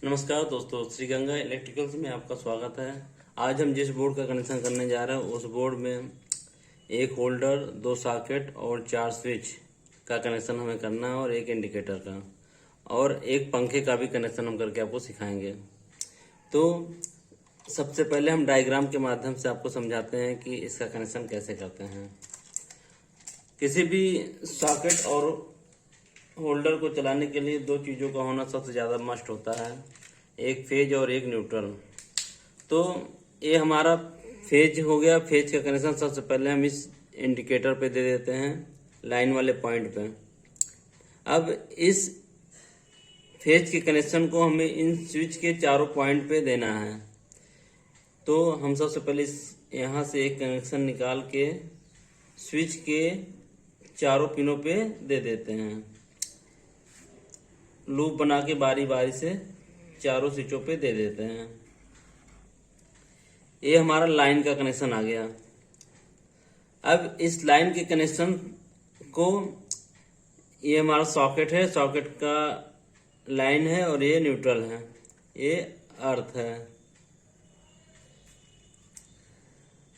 नमस्कार दोस्तों, श्री गंगा इलेक्ट्रिकल्स में आपका स्वागत है। आज हम जिस बोर्ड का कनेक्शन करने जा रहे हैं उस बोर्ड में एक होल्डर, 2 सॉकेट और 4 स्विच का कनेक्शन हमें करना है और एक इंडिकेटर का और एक पंखे का भी कनेक्शन हम करके आपको सिखाएंगे। तो सबसे पहले हम डायग्राम के माध्यम से आपको समझाते हैं कि इसका कनेक्शन कैसे करते हैं। किसी भी सॉकेट और होल्डर को चलाने के लिए 2 चीज़ों का होना सबसे ज़्यादा मस्ट होता है, एक फेज और एक न्यूट्रल। तो ये हमारा फेज हो गया। फेज का कनेक्शन सबसे पहले हम इस इंडिकेटर पे दे देते हैं, लाइन वाले पॉइंट पे। अब इस फेज के कनेक्शन को हमें इन स्विच के चारों पॉइंट पे देना है। तो हम सबसे पहले यहाँ से एक कनेक्शन निकाल के स्विच के चारों पिनों पे दे देते हैं, लूप बना के बारी बारी से चारों स्विचों पे दे देते हैं। ये हमारा लाइन का कनेक्शन आ गया। अब इस लाइन के कनेक्शन को, ये हमारा सॉकेट है, सॉकेट का लाइन है और ये न्यूट्रल है, ये अर्थ है।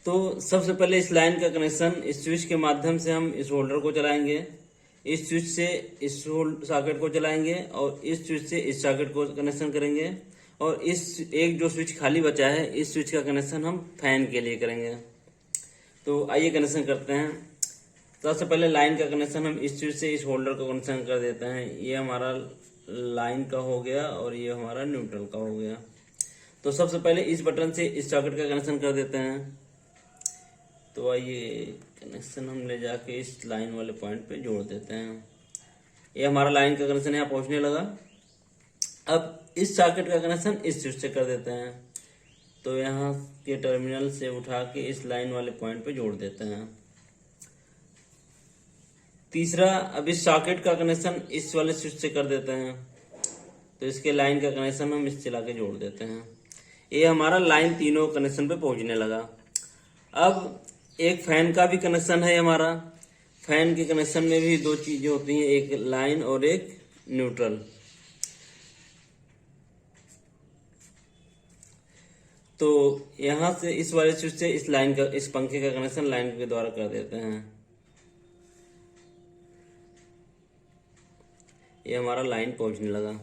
तो सबसे पहले इस लाइन का कनेक्शन इस स्विच के माध्यम से हम इस होल्डर को चलाएंगे, इस स्विच से इस सॉकेट को चलाएंगे और इस स्विच से इस सॉकेट को कनेक्शन करेंगे और इस एक जो स्विच खाली बचा है इस स्विच का कनेक्शन हम फैन के लिए करेंगे। तो आइए कनेक्शन करते हैं। सबसे पहले लाइन का कनेक्शन हम इस स्विच से इस होल्डर को कनेक्शन कर देते हैं। ये हमारा लाइन का हो गया और ये हमारा न्यूट्रल का हो गया। तो सबसे पहले इस बटन से इस सॉकेट का कनेक्शन कर देते हैं। तो आइए कनेक्शन हम ले जाके इस लाइन वाले पॉइंट पे जोड़ देते हैं। ये हमारा लाइन का कनेक्शन यहाँ पहुंचने लगा। अब इस सॉकेट का कनेक्शन इस स्विच से कर देते हैं। तो यहाँ के टर्मिनल से उठा के इस लाइन वाले पॉइंट पे जोड़ देते हैं। तीसरा, अब इस सॉकेट का कनेक्शन इस वाले स्विच से कर देते हैं। तो इसके लाइन का कनेक्शन हम इससे लाके जोड़ देते हैं। ये हमारा लाइन तीनों कनेक्शन पे पहुंचने लगा। अब एक फैन का भी कनेक्शन है हमारा। फैन के कनेक्शन में भी 2 चीजें होती हैं, एक लाइन और एक न्यूट्रल। तो यहां से इस वाले स्विच से इस लाइन का, इस पंखे का कनेक्शन लाइन के द्वारा कर देते हैं। ये हमारा लाइन पहुंचने लगा।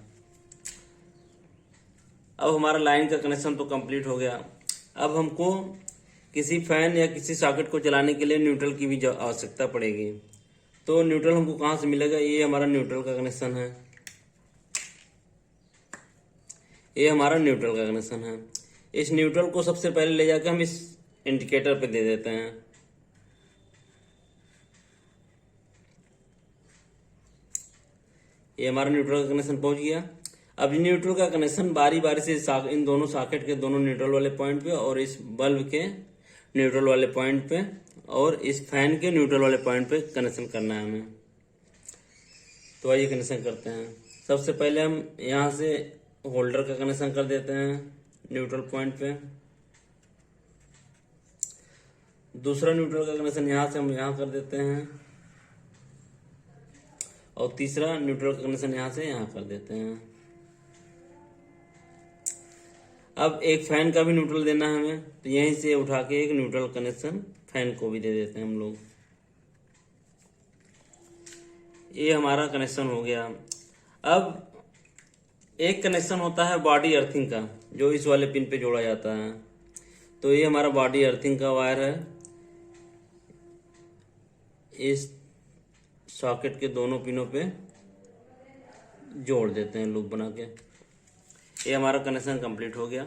अब हमारा लाइन का कनेक्शन तो कंप्लीट हो गया। अब हमको किसी फैन या किसी सॉकेट को चलाने के लिए न्यूट्रल की भी आवश्यकता पड़ेगी। तो न्यूट्रल हमको कहाँ से मिलेगा? ये हमारा न्यूट्रल का कनेक्शन है, ये हमारा न्यूट्रल का कनेक्शन है। इस न्यूट्रल को सबसे पहले ले जाकर हम इस इंडिकेटर पे दे देते हैं। ये हमारा न्यूट्रल का कनेक्शन पहुंच गया। अब न्यूट्रल का कनेक्शन बारी बारी से इन दोनों सॉकेट के दोनों न्यूट्रल वाले पॉइंट पे और इस बल्ब के न्यूट्रल वाले पॉइंट पे और इस फैन के न्यूट्रल वाले पॉइंट पे कनेक्शन करना है हमें। तो आइए कनेक्शन करते हैं। सबसे पहले हम यहाँ से होल्डर का कनेक्शन कर देते हैं न्यूट्रल पॉइंट पे। दूसरा न्यूट्रल का कनेक्शन यहाँ से हम यहाँ कर देते हैं और तीसरा न्यूट्रल का कनेक्शन यहाँ से यहाँ कर देते हैं। अब एक फैन का भी न्यूट्रल देना है हमें, तो यहीं से उठा के एक न्यूट्रल कनेक्शन फैन को भी दे देते हैं हम लोग। ये हमारा कनेक्शन हो गया। अब एक कनेक्शन होता है बॉडी अर्थिंग का, जो इस वाले पिन पे जोड़ा जाता है। तो ये हमारा बॉडी अर्थिंग का वायर है, इस सॉकेट के दोनों पिनों पे जोड़ देते हैं लूप बना के। ये हमारा कनेक्शन कंप्लीट हो गया।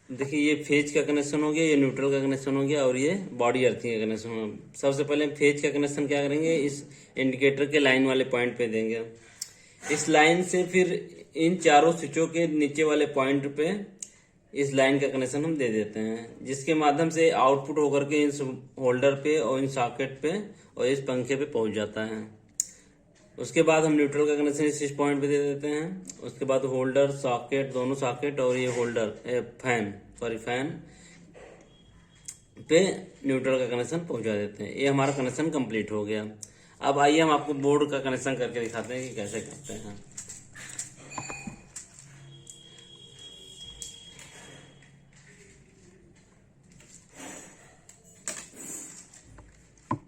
देखिए, ये फेज का कनेक्शन हो गया, ये न्यूट्रल का कनेक्शन हो गया और ये बॉडी अर्थिंग का कनेक्शन हो गया। सबसे पहले फेज का कनेक्शन क्या करेंगे, इस इंडिकेटर के लाइन वाले पॉइंट पे देंगे। इस लाइन से फिर इन चारों स्विचों के नीचे वाले पॉइंट पे इस लाइन का कनेक्शन हम दे देते हैं, जिसके माध्यम से आउटपुट होकर के इस होल्डर पे और इन सॉकेट पे और इस पंखे पे पहुंच जाता है। उसके बाद हम न्यूट्रल का कनेक्शन इस पॉइंट पे दे देते हैं। उसके बाद होल्डर, सॉकेट, दोनों सॉकेट और ये होल्डर फैन पे न्यूट्रल का कनेक्शन पहुंचा देते हैं। ये हमारा कनेक्शन कंप्लीट हो गया। अब आइए हम आपको बोर्ड का कनेक्शन करके दिखाते हैं कि कैसे करते हैं।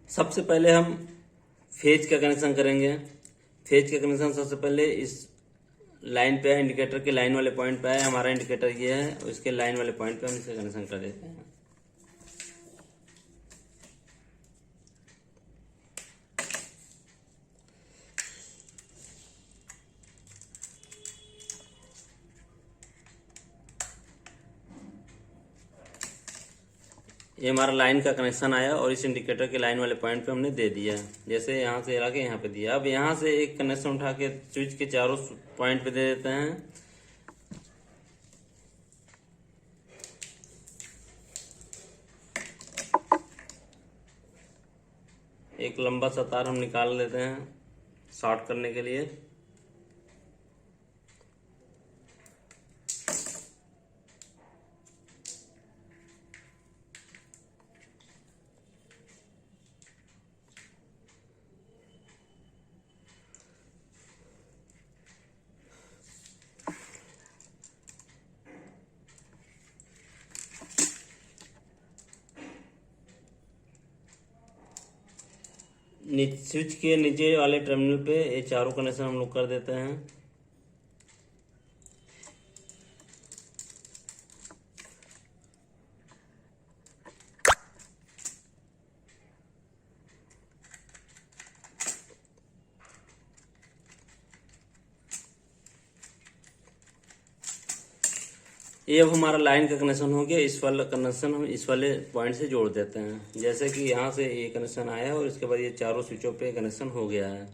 सबसे पहले हम फेज का कनेक्शन करेंगे। फेज का कनेक्शन सबसे पहले इस लाइन पे है, इंडिकेटर के लाइन वाले पॉइंट पे है। हमारा इंडिकेटर ये है, उसके लाइन वाले पॉइंट पे हम इसे कनेक्शन कर देते हैं। ये हमारा लाइन का कनेक्शन आया और इस इंडिकेटर के लाइन वाले पॉइंट पे हमने दे दिया। जैसे यहाँ से ला के यहाँ पे दिया। अब यहाँ से एक कनेक्शन उठा के स्विच के चारों पॉइंट पे दे देते हैं। एक लंबा सा तार हम निकाल लेते हैं शॉर्ट करने के लिए। स्विच के नीचे वाले टर्मिनल पे ये चारों कनेक्शन हम लोग कर देते हैं। ये अब हमारा लाइन का कनेक्शन हो गया। इस वाला कनेक्शन हम इस वाले पॉइंट से जोड़ देते हैं। जैसे कि यहाँ से ये कनेक्शन आया है और इसके बाद ये चारों स्विचों पे कनेक्शन हो गया है।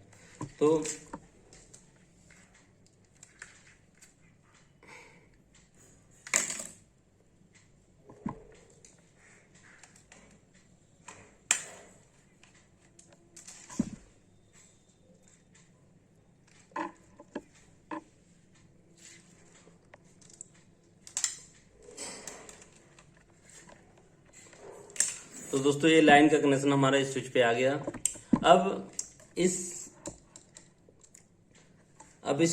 तो दोस्तों ये लाइन का कनेक्शन हमारा इस स्विच पे आ गया। अब इस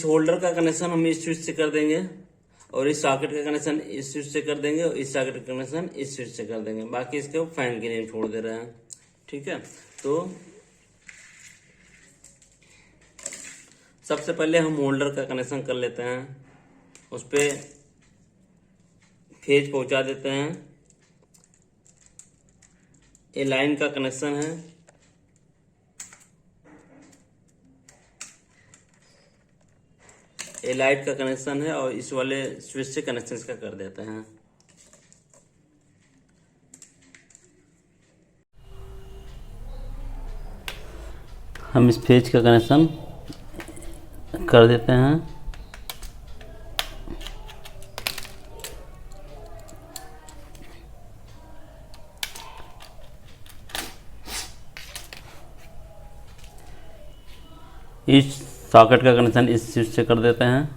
होल्डर का कनेक्शन हम इस स्विच से कर देंगे और इस सॉकेट का कनेक्शन इस स्विच से कर देंगे और इस सॉकेट का कनेक्शन इस स्विच से कर देंगे। बाकी इसके फैन के लिए छोड़ दे रहे हैं। ठीक है, तो सबसे पहले हम होल्डर का कनेक्शन कर लेते हैं। उस पे फेज पहुंचा देते हैं। ये लाइन का कनेक्शन है। ये लाइट का कनेक्शन है और इस वाले स्विच से कनेक्शन इसका कर देते हैं। हम इस फेज का कनेक्शन कर देते हैं। इस सॉकेट का कनेक्शन इस स्विच से कर देते हैं।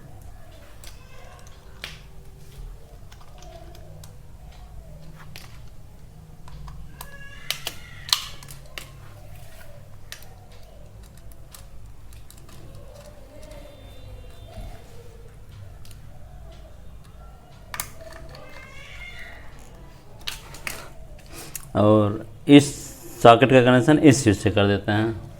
और इस सॉकेट का कनेक्शन इस स्विच से कर देते हैं।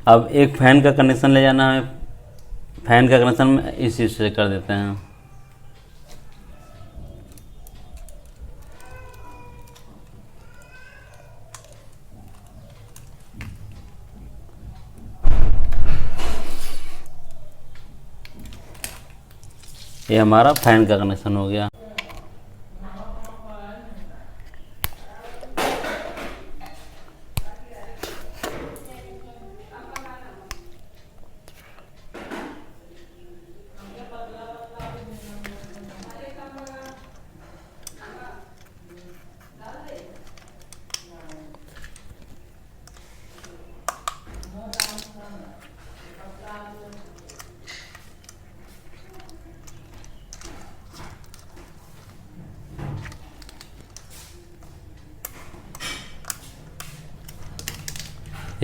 अब एक फैन का कनेक्शन ले जाना है। फैन का कनेक्शन इस स्विच से कर देते हैं। ये हमारा फैन का कनेक्शन हो गया।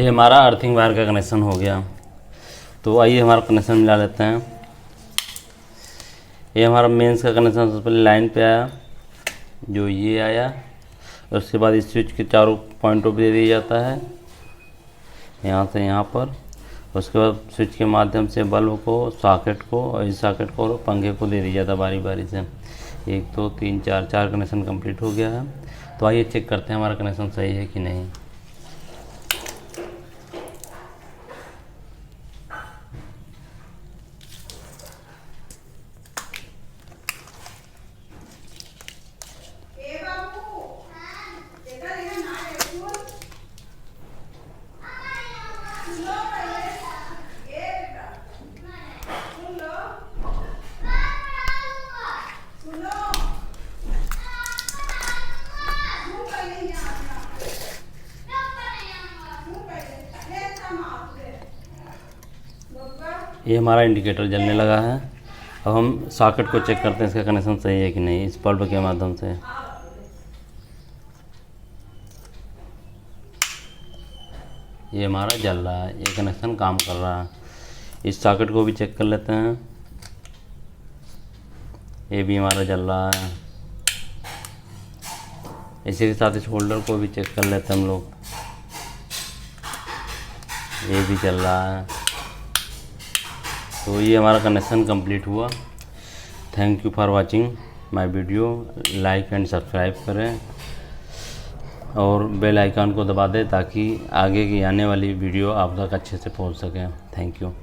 ये हमारा अर्थिंग वायर का कनेक्शन हो गया। तो आइए हमारा कनेक्शन मिला लेते हैं। ये हमारा मेंस का कनेक्शन सबसे पहले लाइन पे आया, जो ये आया। उसके बाद इस स्विच के चारों पॉइंटों पे दे दिया जाता है, यहाँ से यहाँ पर। उसके बाद स्विच के माध्यम से बल्ब को, सॉकेट को, और इस सॉकेट को और पंखे को दे दिया जाता है बारी बारी से। 1 2 3 4 कनेक्शन कंप्लीट हो गया है। तो आइए चेक करते हैं हमारा कनेक्शन सही है कि नहीं। ये हमारा इंडिकेटर जलने लगा है। अब हम सॉकेट को चेक करते हैं इसका कनेक्शन सही है कि नहीं, इस बल्ब के माध्यम से। ये हमारा जल रहा है, ये कनेक्शन काम कर रहा है। इस सॉकेट को भी चेक कर लेते हैं, ये भी हमारा जल रहा है। इसी के साथ इस होल्डर को भी चेक कर लेते हैं हम लोग, ये भी चल रहा है। तो ये हमारा कनेक्शन कंप्लीट हुआ। Thank you for watching my video. Like and subscribe करें और बेल आइकन को दबा दें ताकि आगे की आने वाली वीडियो आप तक अच्छे से पहुंच सके। Thank you.